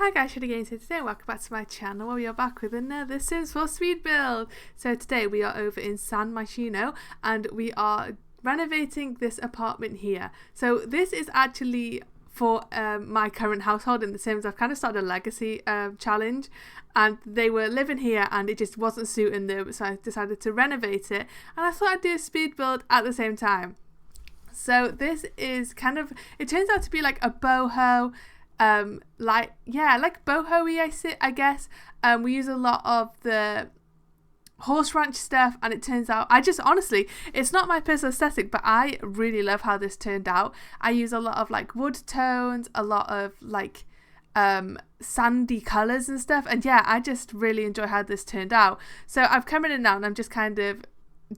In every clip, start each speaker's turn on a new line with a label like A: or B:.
A: Hi guys, again today. Welcome back to my channel where we are back with another Sims 4 speed build. So today we are over in San Myshuno and we are renovating this apartment here. So this is actually for my current household in The Sims. I've kind of started a legacy challenge and they were living here and it just wasn't suiting them, so I decided to renovate it and I thought I'd do a speed build at the same time. So this is kind of, it turns out to be like a boho, like boho-y, I guess. We use a lot of the horse ranch stuff and it turns out, honestly, it's not my personal aesthetic, but I really love how this turned out. I use a lot of like wood tones, a lot of like sandy colours and stuff, and yeah, I just really enjoy how this turned out. So I've come in now and I'm just kind of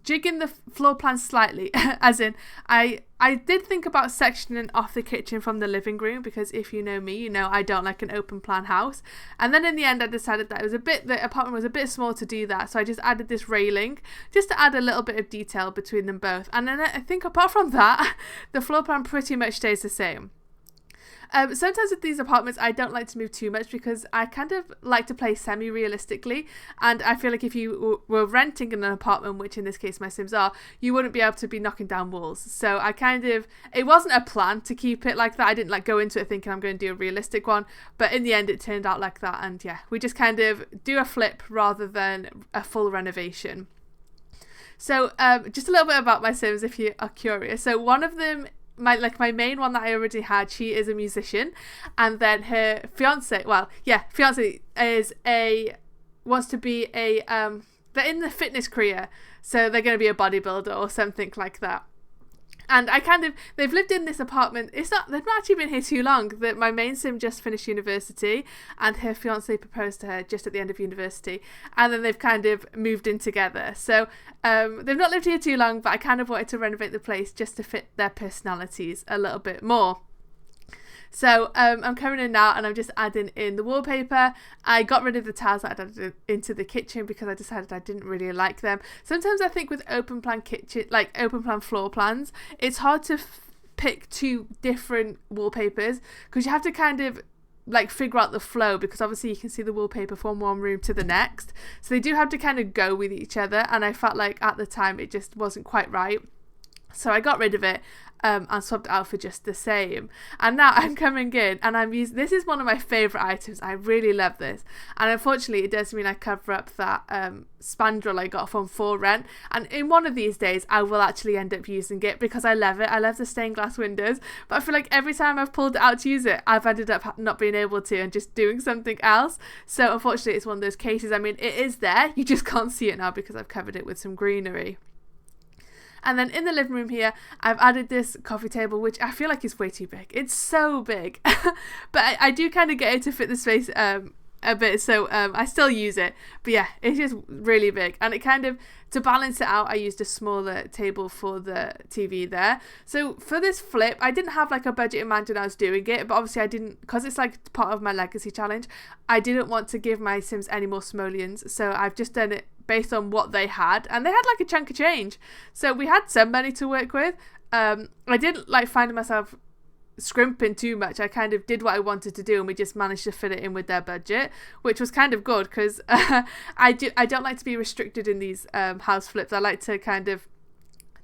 A: jigging the floor plan slightly as in I did think about sectioning off the kitchen from the living room, because if you know me, you know I don't like an open plan house, and then in the end I decided that the apartment was a bit small to do that, so I just added this railing just to add a little bit of detail between them both, and then I think apart from that the floor plan pretty much stays the same. Sometimes with these apartments I don't like to move too much because I kind of like to play semi-realistically, and I feel like if you were renting in an apartment, which in this case my Sims are, you wouldn't be able to be knocking down walls. So it wasn't a plan to keep it like that. I didn't like go into it thinking I'm going to do a realistic one, but in the end it turned out like that, and yeah, we just kind of do a flip rather than a full renovation. So just a little bit about my Sims if you are curious. So one of them, my main one that I already had, she is a musician, and then her fiance is wants to be they're in the fitness career, so they're going to be a bodybuilder or something like that. And they've lived in this apartment. They've not actually been here too long. That my main Sim just finished university and her fiance proposed to her just at the end of university, and then they've kind of moved in together. So they've not lived here too long, but I kind of wanted to renovate the place just to fit their personalities a little bit more. So I'm coming in now and I'm just adding in the wallpaper. I got rid of the tiles that I'd added into the kitchen because I decided I didn't really like them. Sometimes I think with open plan floor plans, it's hard to pick two different wallpapers because you have to kind of like figure out the flow, because obviously you can see the wallpaper from one room to the next. So they do have to kind of go with each other, and I felt like at the time it just wasn't quite right. So I got rid of it and swapped it out for just the same. And now I'm coming in and I'm using, this is one of my favourite items. I really love this. And unfortunately it does mean I cover up that spandrel I got from For Rent. And in one of these days I will actually end up using it because I love it. I love the stained glass windows. But I feel like every time I've pulled it out to use it, I've ended up not being able to and just doing something else. So unfortunately it's one of those cases. I mean, it is there. You just can't see it now because I've covered it with some greenery. And then in the living room here, I've added this coffee table, which I feel like is way too big. It's so big. But I do kind of get it to fit the space a bit, so I still use it. But yeah, it's just really big. And it kind of, to balance it out, I used a smaller table for the TV there. So for this flip, I didn't have like a budget in mind when I was doing it, but obviously I didn't, because it's like part of my legacy challenge, I didn't want to give my Sims any more simoleons. So I've just done it based on what they had, and they had like a chunk of change, so we had some money to work with. I didn't like find myself scrimping too much. I kind of did what I wanted to do and we just managed to fit it in with their budget, which was kind of good because I don't like to be restricted in these house flips. I like to kind of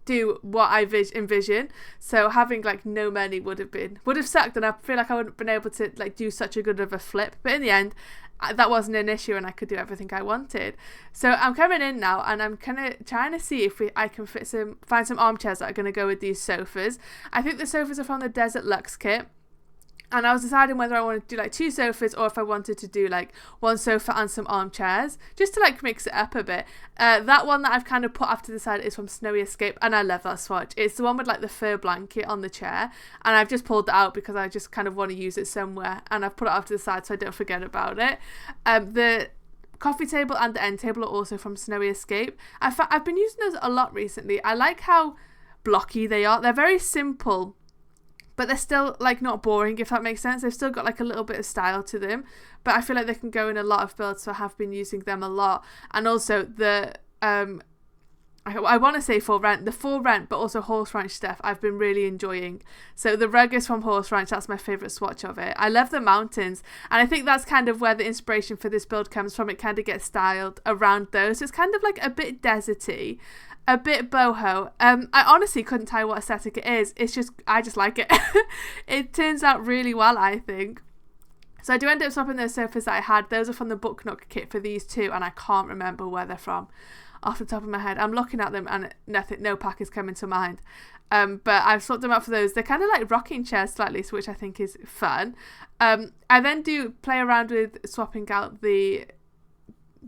A: do what I envision, so having like no money would have sucked, and I feel like I wouldn't have been able to like do such a good of a flip, but in the end that wasn't an issue and I could do everything I wanted. So I'm coming in now and I'm kind of trying to see if I can find some armchairs that are going to go with these sofas. I think the sofas are from the Desert Luxe kit, and I was deciding whether I wanted to do like two sofas or if I wanted to do like one sofa and some armchairs just to like mix it up a bit. That one that I've kind of put off to the side is from Snowy Escape, and I love that swatch. It's the one with like the fur blanket on the chair, and I've just pulled that out because I just kind of want to use it somewhere, and I've put it off to the side so I don't forget about it. The coffee table and the end table are also from Snowy Escape. I've been using those a lot recently. I like how blocky they are. They're very simple, but they're still like not boring, if that makes sense. They've still got like a little bit of style to them, but I feel like they can go in a lot of builds, so I have been using them a lot. And also the I want to say for rent, but also Horse Ranch stuff I've been really enjoying. So the rug is from Horse Ranch, that's my favourite swatch of it. I love the mountains, and I think that's kind of where the inspiration for this build comes from. It kind of gets styled around those. So it's kind of like a bit deserty, a bit boho. I honestly couldn't tell you what aesthetic it is. I just like it. It turns out really well, I think. So I do end up swapping those sofas that I had. Those are from the Book Nook kit for these two, and I can't remember where they're from off the top of my head. I'm looking at them and no pack is coming to mind. But I've swapped them out for those. They're kind of like rocking chairs slightly, which I think is fun. I then do play around with swapping out the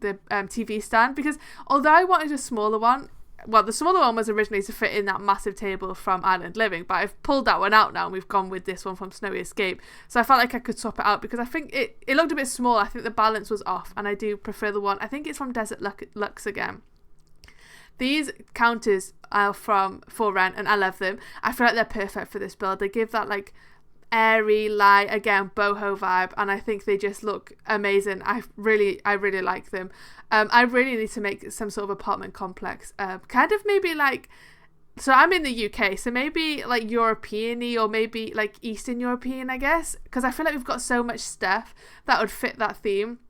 A: TV stand, because although I wanted a smaller one, well, the smaller one was originally to fit in that massive table from Island Living, but I've pulled that one out now and we've gone with this one from Snowy Escape. So I felt like I could swap it out because I think it looked a bit small. I think the balance was off, and I do prefer the one. I think it's from Desert Luxe again. These counters are from For Rent and I love them. I feel like they're perfect for this build. They give that like airy, light, again, boho vibe, and I think they just look amazing. I really like them. I really need to make some sort of apartment complex, kind of maybe like, so I'm in the UK, so maybe like European-y or maybe like Eastern European, I guess, because I feel like we've got so much stuff that would fit that theme,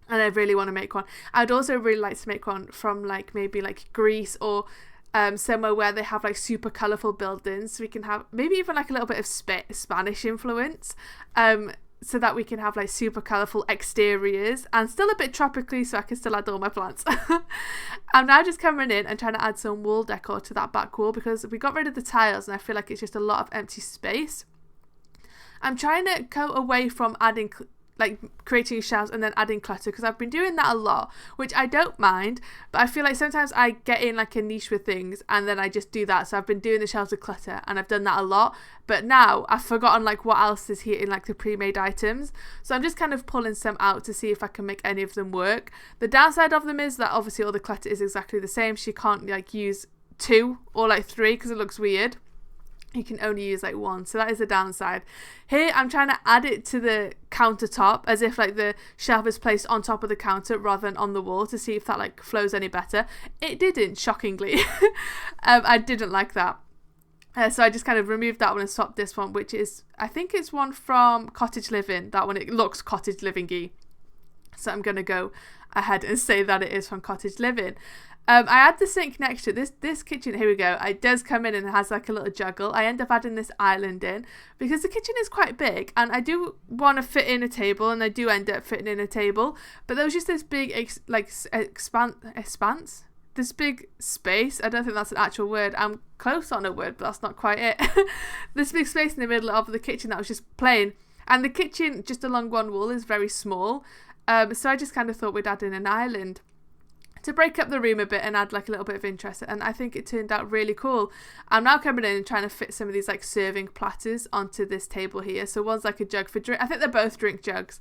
A: and I really want to make one. I'd also really like to make one from like maybe like Greece or somewhere where they have like super colourful buildings, so we can have maybe even like a little bit of Spanish influence, so that we can have like super colourful exteriors and still a bit tropically, so I can still add all my plants. I'm now just coming in and trying to add some wall decor to that back wall, because we got rid of the tiles and I feel like it's just a lot of empty space. I'm trying to go away from adding like creating shelves and then adding clutter, because I've been doing that a lot, which I don't mind, but I feel like sometimes I get in like a niche with things and then I just do that. So I've been doing the shelves with clutter and I've done that a lot, but now I've forgotten like what else is here in like the pre-made items, so I'm just kind of pulling some out to see if I can make any of them work. The downside of them is that obviously all the clutter is exactly the same, so you can't like use 2 or like 3 because it looks weird. You can only use like 1, so that is the downside. Here I'm trying to add it to the countertop as if like the shelf is placed on top of the counter rather than on the wall, to see if that like flows any better. It didn't, shockingly. I didn't like that. So I just kind of removed that one and swapped this one, which is, I think it's one from Cottage Living. That one, it looks Cottage Living-y, so I'm going to go ahead and say that it is from Cottage Living. I add the sink next to it. This kitchen, here we go, it does come in and it has like a little juggle. I end up adding this island in because the kitchen is quite big and I do want to fit in a table, and I do end up fitting in a table, but there was just this big expanse, this big space. I don't think that's an actual word. I'm close on a word, but that's not quite it. This big space in the middle of the kitchen that was just plain, and the kitchen just along one wall is very small, so I just kind of thought we'd add in an island to break up the room a bit and add like a little bit of interest, and I think it turned out really cool. I'm now coming in and trying to fit some of these like serving platters onto this table here. So one's like a jug for drink. I think they're both drink jugs.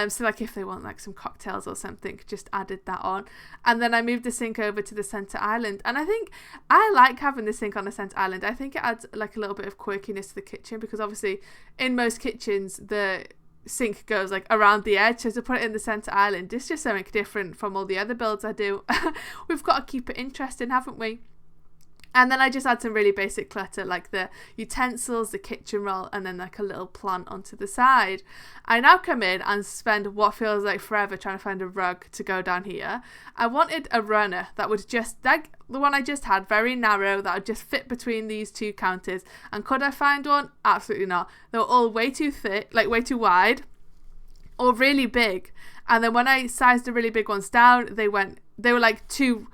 A: So like if they want like some cocktails or something, just added that on. And then I moved the sink over to the centre island, and I think I like having the sink on the centre island. I think it adds like a little bit of quirkiness to the kitchen, because obviously in most kitchens the sink goes like around the edge, so to put it in the centre island, it's just something different from all the other builds I do. We've got to keep it interesting, haven't we? And then I just add some really basic clutter, like the utensils, the kitchen roll, and then like a little plant onto the side. I now come in and spend what feels like forever trying to find a rug to go down here. I wanted a runner that would just, like the one I just had, very narrow, that would just fit between these two counters. And could I find one? Absolutely not. They were all way too thick, like way too wide, or really big. And then when I sized the really big ones down, they were like too,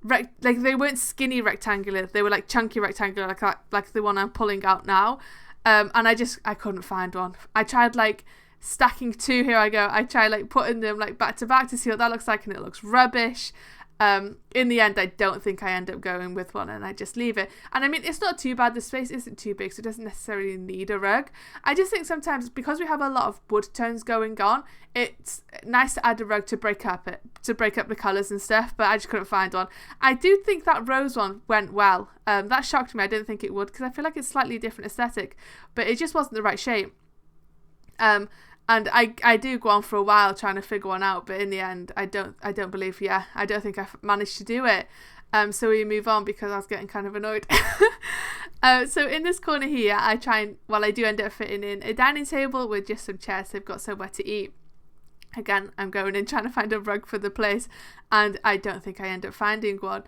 A: like they weren't skinny rectangular, they were like chunky rectangular, like the one I'm pulling out now, and I couldn't find one. I tried like stacking 2, here I go, I tried like putting them like back to back to see what that looks like, and it looks rubbish. In the end, I don't think I end up going with one, and I just leave it. And I mean, it's not too bad, the space isn't too big, so it doesn't necessarily need a rug. I just think sometimes because we have a lot of wood tones going on, it's nice to add a rug to break up the colours and stuff, but I just couldn't find one. I do think that rose one went well. That shocked me. I didn't think it would, because I feel like it's slightly different aesthetic, but it just wasn't the right shape. And I do go on for a while trying to figure one out, but in the end, I don't think I've managed to do it. So we move on because I was getting kind of annoyed. So in this corner here, I do end up fitting in a dining table with just some chairs. They've got somewhere to eat. Again, I'm going in trying to find a rug for the place, and I don't think I end up finding one.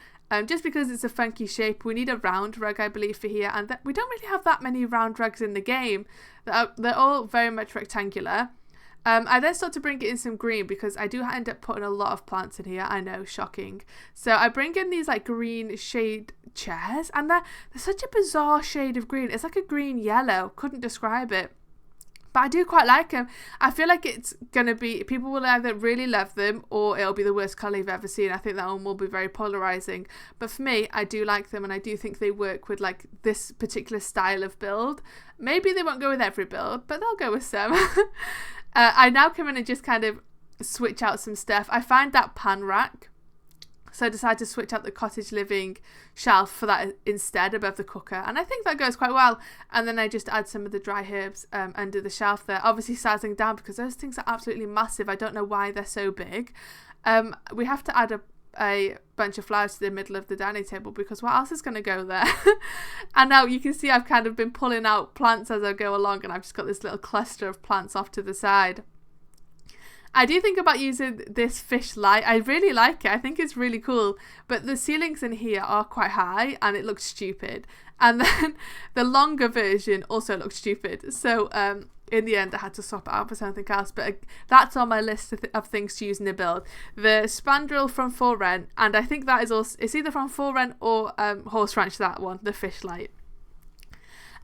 A: Just because it's a funky shape. We need a round rug, I believe, for here, and we don't really have that many round rugs in the game. They're all very much rectangular. I then start to bring it in some green because I do end up putting a lot of plants in here. I know, shocking. So I bring in these like green shade chairs, and they're such a bizarre shade of green. It's like a green yellow. Couldn't describe it. But I do quite like them. I feel like it's going to be, people will either really love them or it'll be the worst colour you've ever seen. I think that one will be very polarising. But for me, I do like them, and I do think they work with like this particular style of build. Maybe they won't go with every build, but they'll go with some. I now come in and just kind of switch out some stuff. I find that pan rack. So I decided to switch out the cottage living shelf for that instead above the cooker. And I think that goes quite well. And then I just add some of the dry herbs under the shelf there. Obviously sizing down because those things are absolutely massive. I don't know why they're so big. We have to add a bunch of flowers to the middle of the dining table because what else is going to go there? And now you can see I've kind of been pulling out plants as I go along, and I've just got this little cluster of plants off to the side. I do think about using this fish light. I really like it. I think it's really cool. But the ceilings in here are quite high and it looks stupid. And then the longer version also looks stupid. So in the end I had to swap it out for something else. But that's on my list of things to use in a build. The spandrel from For Rent. And I think that is also, it's either from For Rent or Horse Ranch, that one, the fish light.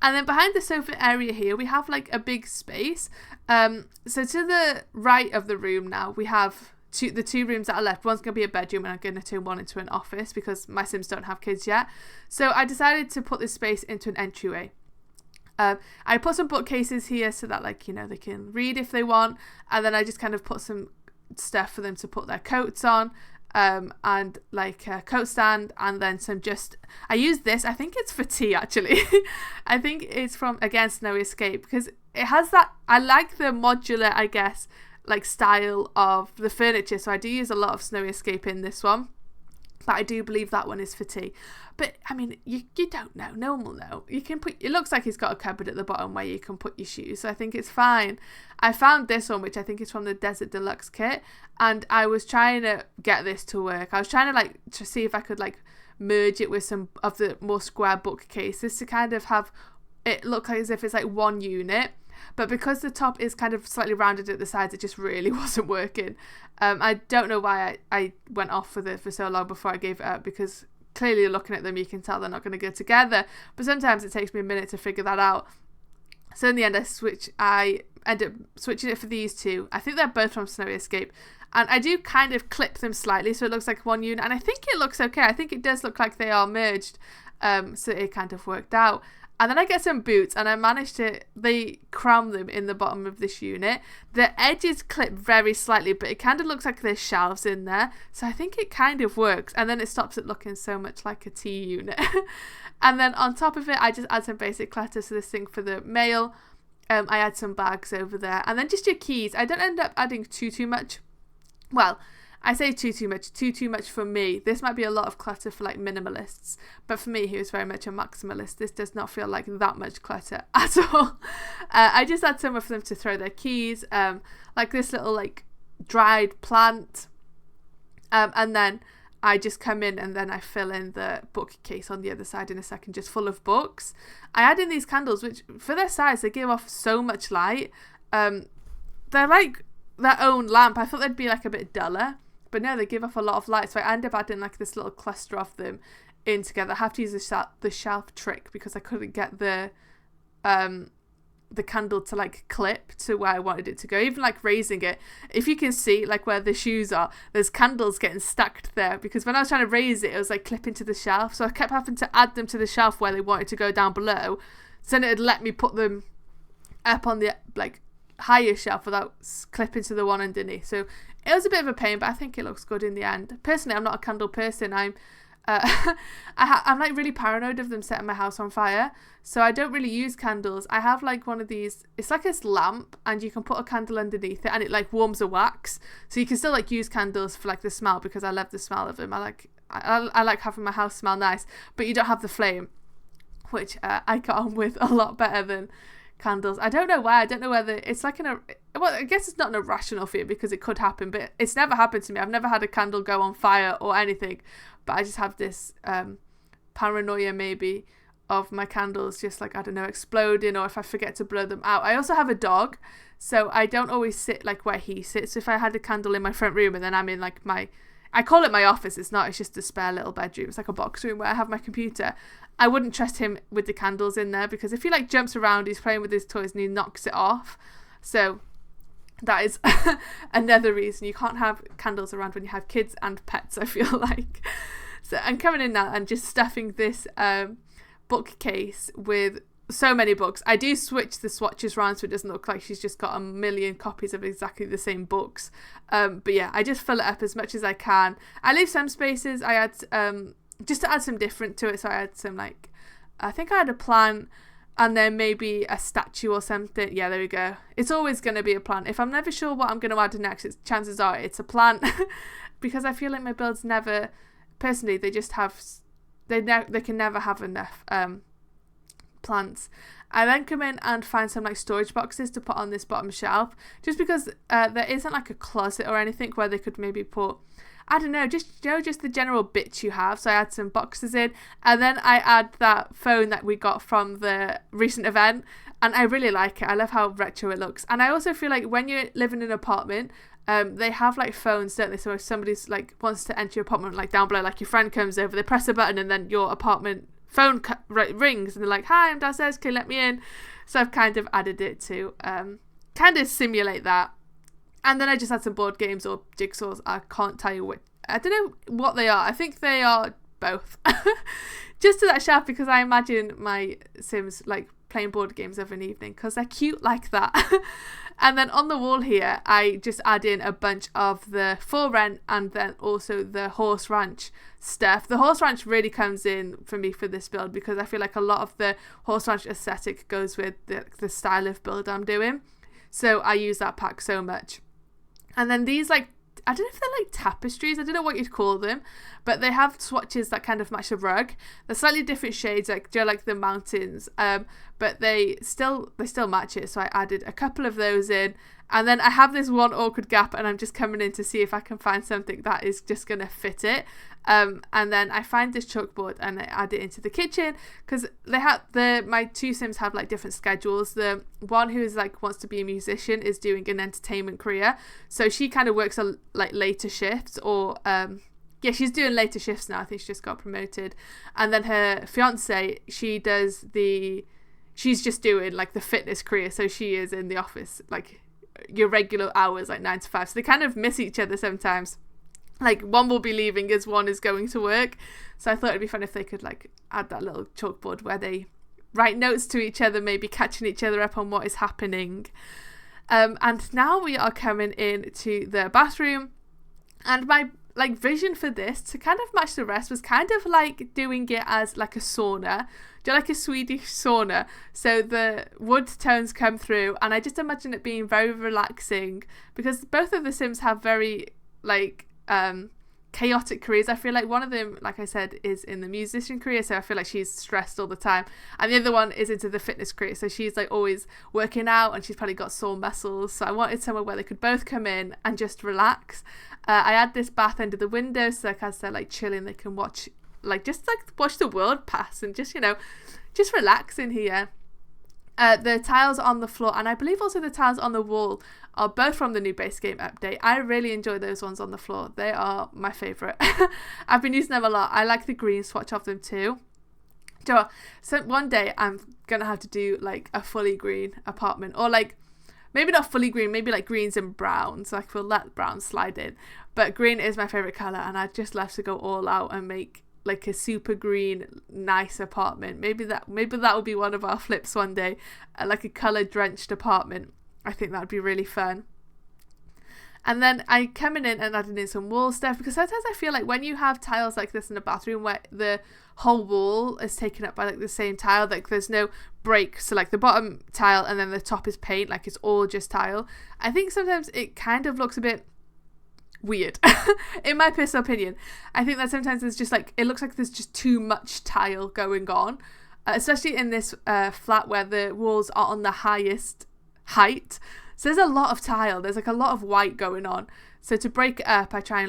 A: And then behind the sofa area here, we have like a big space. So to the right of the room now, we have the two rooms that are left. One's going to be a bedroom, and I'm going to turn one into an office because my Sims don't have kids yet. So I decided to put this space into an entryway. I put some bookcases here so that, like, you know, they can read if they want. And then I just kind of put some stuff for them to put their coats on. And like a coat stand, and then I use this, I think it's for tea actually. I think it's from, again, Snowy Escape, because it has that, I like the modular, I guess, like style of the furniture, so I do use a lot of Snowy Escape in this one, but I do believe that one is for tea. But I mean, you don't know, no one will know. You can put, it looks like it's got a cupboard at the bottom where you can put your shoes, so I think it's fine. I found this one, which I think is from the Desert Deluxe kit, and I was trying to get this to work. I was trying to see if I could like merge it with some of the more square bookcases to kind of have it look like as if it's like one unit. But because the top is kind of slightly rounded at the sides, it just really wasn't working. I don't know why I went off with it for so long before I gave it up, because clearly looking at them you can tell they're not going to go together, but sometimes it takes me a minute to figure that out. So in the end I end up switching it for these two. I think they're both from Snowy Escape, and I do kind of clip them slightly so it looks like one unit, and I think it looks okay. I think it does look like they are merged, so it kind of worked out. And then I get some boots, and I managed to, they cram them in the bottom of this unit. The edges clip very slightly, but it kind of looks like there's shelves in there. So I think it kind of works. And then it stops it looking so much like a tea unit. And then on top of it, I just add some basic clutter. So this thing for the mail, I add some bags over there. And then just your keys. I don't end up adding too much. Well, I say too much for me. This might be a lot of clutter for like minimalists, but for me, who is very much a maximalist, this does not feel like that much clutter at all. I just add somewhere for them to throw their keys, like this little like dried plant, and then I just come in and then I fill in the bookcase on the other side in a second, just full of books. I add in these candles, which for their size, they give off so much light. They're like their own lamp. I thought they'd be like a bit duller. But no, they give off a lot of light, so I end up adding like this little cluster of them in together. I have to use the shelf trick because I couldn't get the candle to like clip to where I wanted it to go. Even like raising it, if you can see like where the shoes are, there's candles getting stacked there, because when I was trying to raise it, it was like clipping to the shelf. So I kept having to add them to the shelf where they wanted to go down below. So then it'd let me put them up on the like higher shelf without clipping to the one underneath. So it was a bit of a pain, but I think it looks good in the end. Personally, I'm not a candle person. I'm like really paranoid of them setting my house on fire, so I don't really use candles. I have like one of these, it's like this lamp, and you can put a candle underneath it and it like warms the wax, so you can still like use candles for like the smell, because I love the smell of them. I like I like having my house smell nice, but you don't have the flame, which I got on with a lot better than candles. I don't know why. I don't know whether it's like well, I guess it's not an irrational fear because it could happen, but it's never happened to me. I've never had a candle go on fire or anything, but I just have this paranoia maybe of my candles just like, I don't know, exploding, or if I forget to blow them out. I also have a dog, so I don't always sit like where he sits. If I had a candle in my front room and then I'm in like I call it my office, it's not, it's just a spare little bedroom. It's like a box room where I have my computer. I wouldn't trust him with the candles in there because if he like jumps around, he's playing with his toys and he knocks it off. So that is another reason you can't have candles around when you have kids and pets, I feel like. So I'm coming in now and just stuffing this bookcase with so many books. I do switch the swatches around so it doesn't look like she's just got a million copies of exactly the same books. But yeah, I just fill it up as much as I can. I leave some spaces. I add just to add some different to it. So I had some like, I think I had a plant and then maybe a statue or something. Yeah, there we go. It's always going to be a plant. If I'm never sure what I'm going to add next, chances are it's a plant because I feel like my builds never, personally, they just have, they can never have enough plants. I then come in and find some like storage boxes to put on this bottom shelf, just because there isn't like a closet or anything where they could maybe put, I don't know, just the general bits you have. So I add some boxes in, and then I add that phone that we got from the recent event, and I really like it. I love how retro it looks. And I also feel like when you live in an apartment, they have like phones, don't they? So if somebody's like wants to enter your apartment, like down below, like your friend comes over, they press a button and then your apartment phone rings and they're like, hi, I'm downstairs, can you let me in? So I've kind of added it to kind of simulate that. And then I just had some board games or jigsaws. I can't tell you what, I don't know what they are. I think they are both. Just to that shelf because I imagine my Sims like playing board games of an evening because they're cute like that. And then on the wall here, I just add in a bunch of the For Rent and then also the Horse Ranch stuff. The Horse Ranch really comes in for me for this build because I feel like a lot of the Horse Ranch aesthetic goes with the style of build I'm doing. So I use that pack so much. And then these like, I don't know if they're like tapestries, I don't know what you'd call them, but they have swatches that kind of match the rug. They're slightly different shades, like like the mountains, but they still match it. So I added a couple of those in, and then I have this one awkward gap, and I'm just coming in to see if I can find something that is just gonna fit it. And then I find this chalkboard and I add it into the kitchen because they have my two Sims have like different schedules. The one who is like wants to be a musician is doing an entertainment career, so she kind of works on like later shifts or yeah, she's doing later shifts now. I think she just got promoted. And then her fiance, she's just doing like the fitness career, so she is in the office like your regular hours, like 9 to 5. So they kind of miss each other sometimes. Like one will be leaving as one is going to work. So I thought it'd be fun if they could like add that little chalkboard where they write notes to each other, maybe catching each other up on what is happening. And now we are coming into the bathroom, and my like vision for this to kind of match the rest was kind of like doing it as like a sauna, like a Swedish sauna. So the wood tones come through, and I just imagine it being very relaxing because both of the Sims have very like chaotic careers. I feel like one of them, like I said, is in the musician career, so I feel like she's stressed all the time, and the other one is into the fitness career, so she's like always working out and she's probably got sore muscles. So I wanted somewhere where they could both come in and just relax. I had this bath under the window, so like as they're like chilling, they can watch the world pass and just, you know, just relax in here. The tiles on the floor, and I believe also the tiles on the wall, are both from the new base game update. I really enjoy those ones on the floor. They are my favourite. I've been using them a lot. I like the green swatch of them too. So one day I'm going to have to do like a fully green apartment, or like maybe not fully green, maybe like greens and browns. Like we'll let brown slide in. But green is my favourite colour, and I'd just love to go all out and make like a super green nice apartment. Maybe that will be one of our flips one day, like a colour drenched apartment. I think that would be really fun. And then I coming in and adding in some wall stuff, because sometimes I feel like when you have tiles like this in a bathroom where the whole wall is taken up by like the same tile, like there's no break, so like the bottom tile and then the top is paint, like it's all just tile, I think sometimes it kind of looks a bit weird. In my personal opinion, I think that sometimes there's just like, it looks like there's just too much tile going on, especially in this flat where the walls are on the highest height. So there's a lot of tile, there's like a lot of white going on. So to break it up, I try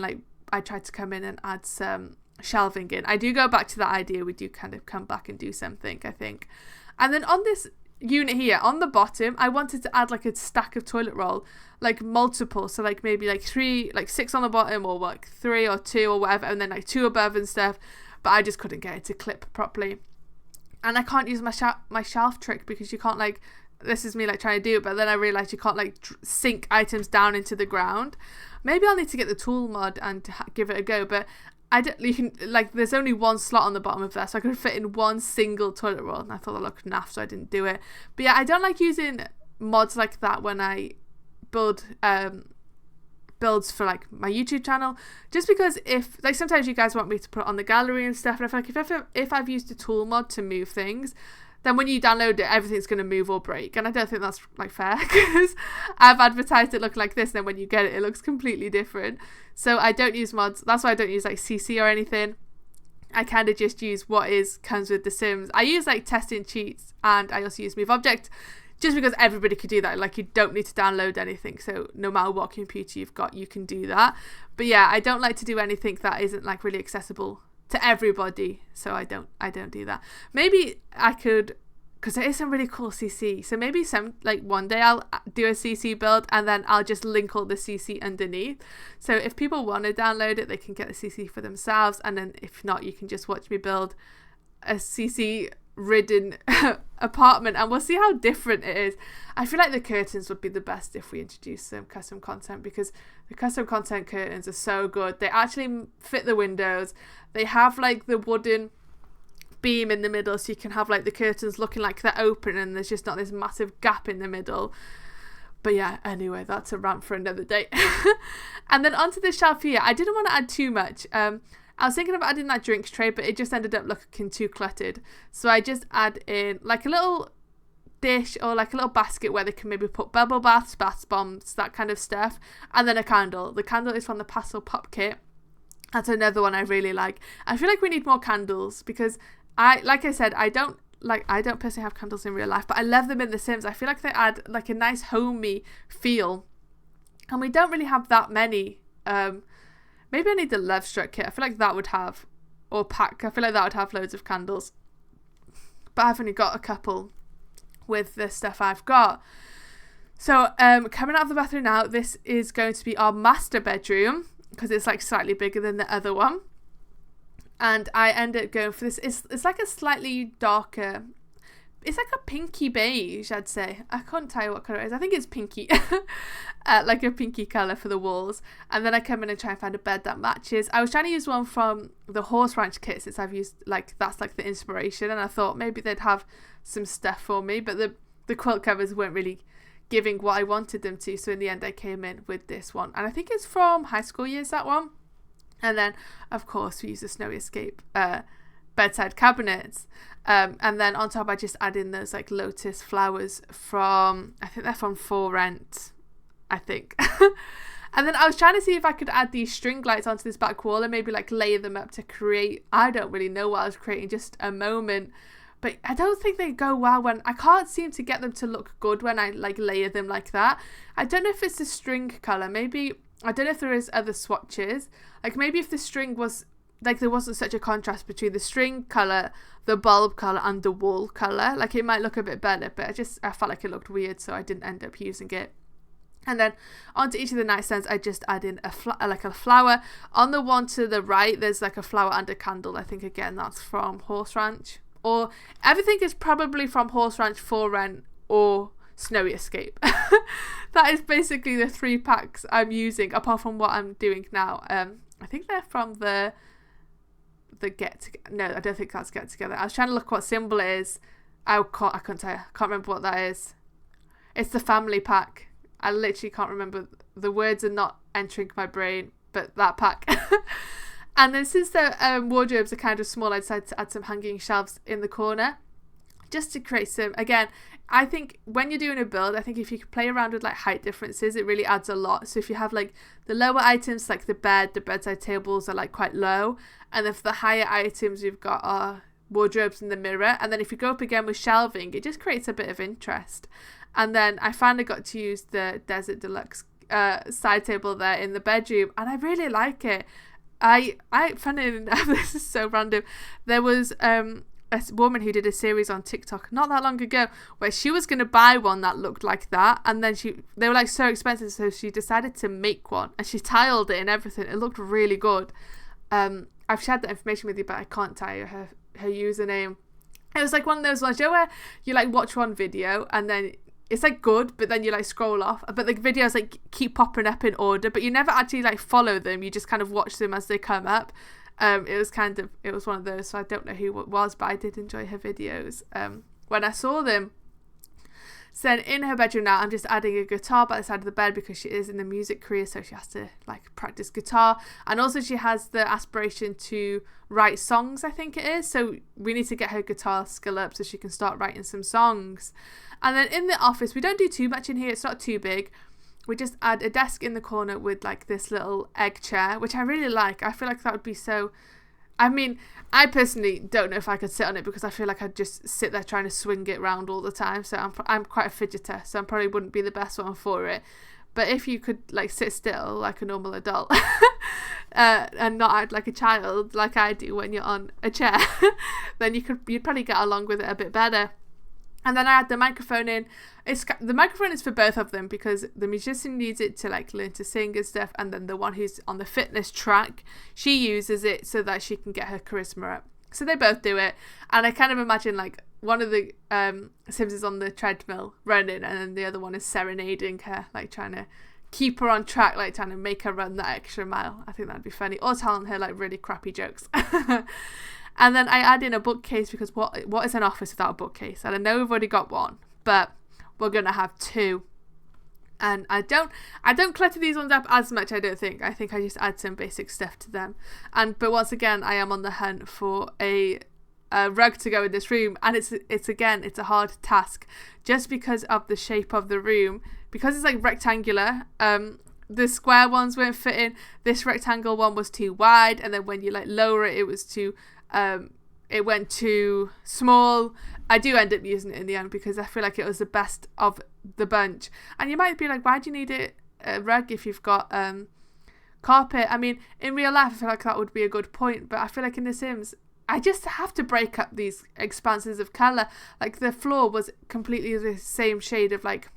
A: to come in and add some shelving in. I do go back to that idea, we do kind of come back and do something, I think. And then on this unit here, on the bottom, I wanted to add like a stack of toilet roll, like multiple, so like maybe like 6 on the bottom, or like 3 or 2 or whatever, and then like 2 above and stuff, but I just couldn't get it to clip properly. And I can't use my shelf trick, because you can't, like, this is me like trying to do it, but then I realized you can't like sink items down into the ground. Maybe I'll need to get the tool mod and give it a go, but you can, like, there's only one slot on the bottom of that, so I could fit in one single toilet roll, and I thought that looked naff, so I didn't do it. But yeah, I don't like using mods like that when I build builds for like my YouTube channel, just because if, like, sometimes you guys want me to put it on the gallery and stuff, and I feel like if I've used a tool mod to move things, then when you download it, everything's going to move or break, and I don't think that's like fair, because I've advertised it looking like this, and then when you get it, it looks completely different. So I don't use mods. That's why I don't use like CC or anything. I kind of just use what comes with The Sims. I use like testing cheats, and I also use Move Object, just because everybody could do that. Like, you don't need to download anything, so no matter what computer you've got, you can do that. But yeah, I don't like to do anything that isn't like really accessible to everybody, so I don't do that. Maybe I could, because there is some really cool CC, so maybe one day I'll do a CC build, and then I'll just link all the CC underneath, so if people want to download it, they can get the CC for themselves, and then if not, you can just watch me build a CC ridden apartment, and we'll see how different it is. I feel like the curtains would be the best if we introduce some custom content, because the custom content curtains are so good. They actually fit the windows. They have like the wooden beam in the middle, so you can have like the curtains looking like they're open, and there's just not this massive gap in the middle. But yeah, anyway, that's a rant for another day. And then onto the shelf here, I didn't want to add too much. I was thinking of adding that drinks tray, but it just ended up looking too cluttered. So I just add in like a little dish, or like a little basket where they can maybe put bubble baths, bath bombs, that kind of stuff, and then a candle. The candle is from the Pastel Pop kit. That's another one I really like. I feel like we need more candles, because like I said, I don't personally have candles in real life, but I love them in The Sims. I feel like they add like a nice homey feel, and we don't really have that many. Maybe I need the Love Struck kit. I feel like that would have, or pack. I feel like that would have loads of candles, but I've only got a couple with the stuff I've got. So coming out of the bathroom now, this is going to be our master bedroom, because it's like slightly bigger than the other one, and I ended up going for this. It's like a slightly darker, it's like a pinky beige, I'd say. I can't tell you what colour it is. I think it's pinky. Like a pinky colour for the walls. And then I come in and try and find a bed that matches. I was trying to use one from the Horse Ranch kit, since I've used, like, that's like the inspiration. And I thought maybe they'd have some stuff for me. But the quilt covers weren't really giving what I wanted them to. So in the end, I came in with this one. And I think it's from high school years, that one. And then, of course, we use the Snowy Escape bedside cabinets. And then on top, I just add in those like lotus flowers from, I think they're from For Rent, I think. And then I was trying to see if I could add these string lights onto this back wall, and maybe like layer them up to create, I don't really know what I was creating, just a moment. But I don't think they go well when, I can't seem to get them to look good when I like layer them like that. I don't know if it's the string colour. Maybe, I don't know if there is other swatches. Like maybe if the string was, like there wasn't such a contrast between the string colour, the bulb colour, and the wall colour, like it might look a bit better, but I felt like it looked weird, so I didn't end up using it. And then onto each of the nightstands, I just add in a flower. On the one to the right, there's like a flower and a candle. I think again that's from Horse Ranch, or everything is probably from Horse Ranch, For Rent, or Snowy Escape. That is basically the 3 packs I'm using, apart from what I'm doing now. I think they're from the Get Together. No, I don't think that's Get Together. I was trying to look what symbol it is. I couldn't tell you. I can't remember what that is. It's the family pack. I literally can't remember. The words are not entering my brain, but that pack. And then since the wardrobes are kind of small, I decided to add some hanging shelves in the corner, just to create some, again, I think when you're doing a build, I think if you could play around with like height differences, it really adds a lot. So if you have like the lower items, like the bedside tables are like quite low, and then for the higher items you've got wardrobes and the mirror, and then if you go up again with shelving, it just creates a bit of interest. And then I finally got to use the Desert Deluxe side table there in the bedroom, and I really like it. I funny enough, this is so random, there was a woman who did a series on TikTok not that long ago where she was going to buy one that looked like that, and then they were like so expensive, so she decided to make one, and she tiled it and everything. It looked really good. I've shared that information with you, but I can't tell you her username. It was like one of those ones, you know, where you like watch one video and then it's like good, but then you like scroll off, but the videos like keep popping up in order, but you never actually like follow them, you just kind of watch them as they come up. It was one of those, so I don't know who it was, but I did enjoy her videos when I saw them. So then in her bedroom now, I'm just adding a guitar by the side of the bed because she is in the music career, so she has to like practice guitar, and also she has the aspiration to write songs, I think it is, so we need to get her guitar skill up so she can start writing some songs. And then in the office, we don't do too much in here, it's not too big. We just add a desk in the corner with like this little egg chair, which I really like. I feel like that would be so, I mean, I personally don't know if I could sit on it because I feel like I'd just sit there trying to swing it around all the time. So I'm quite a fidgeter, so I probably wouldn't be the best one for it. But if you could like sit still like a normal adult and not act like a child like I do when you're on a chair, then you'd probably get along with it a bit better. And then I had the microphone in. The microphone is for both of them because the musician needs it to like learn to sing and stuff, and then the one who's on the fitness track, she uses it so that she can get her charisma up. So they both do it, and I kind of imagine like one of the Sims is on the treadmill running, and then the other one is serenading her, like trying to keep her on track, like trying to make her run that extra mile. I think that'd be funny, or telling her like really crappy jokes. And then I add in a bookcase because what is an office without a bookcase? And I know we've already got one, but we're gonna have two. And I don't clutter these ones up as much, I don't think. I think I just add some basic stuff to them. But once again, I am on the hunt for a rug to go in this room, and it's a hard task just because of the shape of the room, because it's like rectangular. The square ones weren't fitting. This rectangle one was too wide, and then when you like lower it, it went too small. I do end up using it in the end because I feel like it was the best of the bunch. And you might be like, why do you need a rug if you've got carpet? I mean, in real life, I feel like that would be a good point, but I feel like in The Sims, I just have to break up these expanses of colour. Like the floor was completely the same shade of like,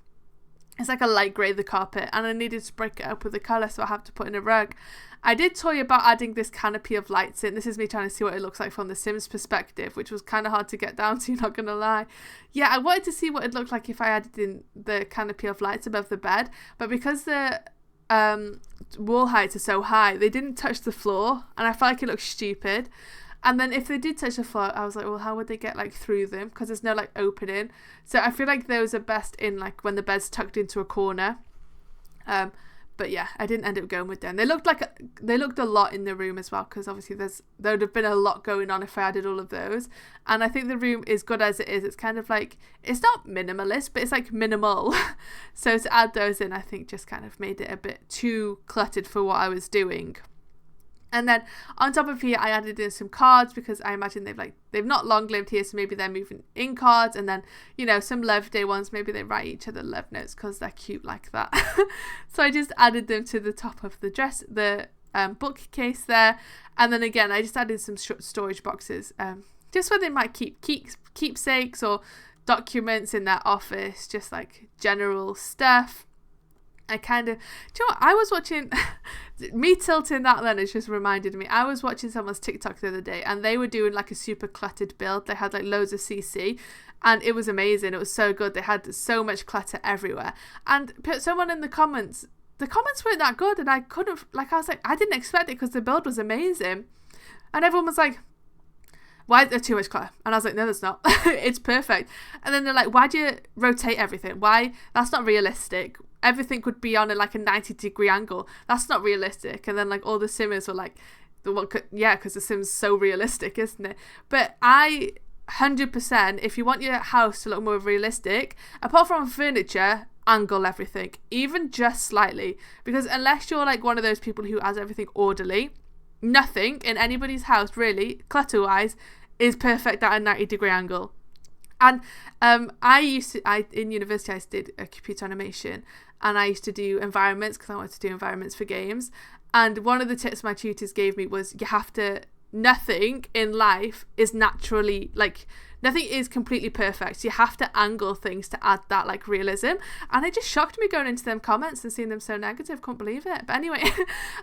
A: it's like a light grey, the carpet, and I needed to break it up with the colour, so I have to put in a rug. I did toy about adding this canopy of lights in. This is me trying to see what it looks like from the Sims perspective, which was kind of hard to get down to, not going to lie. Yeah, I wanted to see what it looked like if I added in the canopy of lights above the bed, but because the wall heights are so high, they didn't touch the floor, and I felt like it looked stupid. And then if they did touch the floor, I was like, well, how would they get like through them? Because there's no like opening. So I feel like those are best in like when the bed's tucked into a corner. But yeah, I didn't end up going with them. They looked a lot in the room as well, because obviously there would have been a lot going on if I added all of those. And I think the room is good as it is. It's kind of like, it's not minimalist, but it's like minimal. So to add those in, I think just kind of made it a bit too cluttered for what I was doing. And then on top of here, I added in some cards because I imagine they've not long lived here, so maybe they're moving in cards. And then, you know, some Love Day ones, maybe they write each other love notes because they're cute like that. So I just added them to the top of the bookcase there. And then again, I just added some storage boxes, just where they might keep keepsakes or documents in their office, just like general stuff. Do you know what? I was watching, me tilting that then, it's just reminded me, I was watching someone's TikTok the other day, and they were doing like a super cluttered build. They had like loads of CC, and it was amazing. It was so good. They had so much clutter everywhere. And someone in the comments weren't that good, and I was like, I didn't expect it because the build was amazing. And everyone was like, why is there too much clutter? And I was like, no, there's not. It's perfect. And then they're like, why do you rotate everything? Why? That's not realistic. Everything could be on a 90-degree angle. That's not realistic. And then like all the Simmers were like, yeah, because the Sims so realistic, isn't it? But I 100%, if you want your house to look more realistic, apart from furniture, angle everything, even just slightly, because unless you're like one of those people who has everything orderly, nothing in anybody's house really, clutter wise, is perfect at a 90-degree angle. And in university I did a computer animation, and I used to do environments because I wanted to do environments for games. And one of the tips my tutors gave me was nothing in life is naturally, like, nothing is completely perfect. So you have to angle things to add that like realism. And it just shocked me going into them comments and seeing them so negative. Couldn't believe it. But anyway,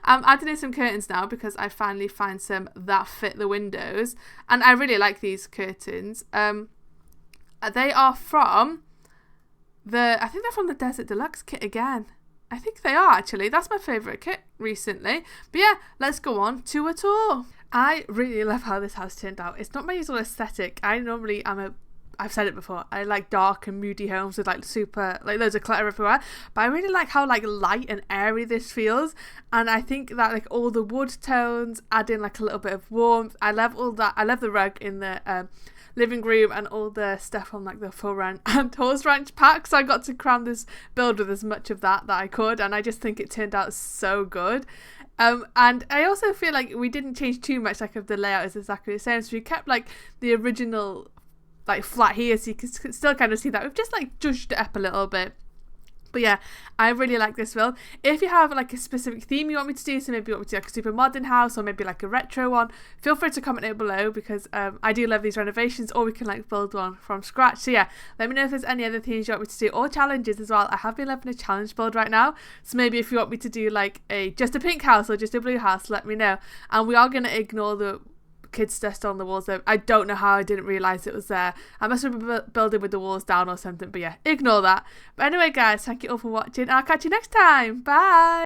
A: I'm adding in some curtains now because I finally find some that fit the windows. And I really like these curtains. They are from I think they're from the Desert Deluxe kit again. I think they are, actually. That's my favourite kit recently. But yeah, let's go on to a tour. I really love how this house turned out. It's not my usual aesthetic. I've said it before, I like dark and moody homes with like super, like loads of clutter everywhere. But I really like how like light and airy this feels. And I think that like all the wood tones add in like a little bit of warmth. I love all that. I love the rug in the living room and all the stuff on like the full ranch and horse ranch pack. So I got to cram this build with as much of that I could, and I just think it turned out so good. And I also feel like we didn't change too much, like, of the layout is exactly the same. So we kept like the original like flat here, so you can still kind of see that we've just like judged it up a little bit. But yeah, I really like this build. If you have like a specific theme you want me to do, so maybe you want me to do like a super modern house or maybe like a retro one, feel free to comment it below, because I do love these renovations, or we can like build one from scratch. So yeah, let me know if there's any other themes you want me to do, or challenges as well. I have been loving a challenge build right now, so maybe if you want me to do like just a pink house or just a blue house, let me know. And we are going to ignore the kids dust on the walls though. I don't know how I didn't realise it was there. I must have been building with the walls down or something, but yeah, ignore that. But anyway guys, thank you all for watching, and I'll catch you next time. Bye.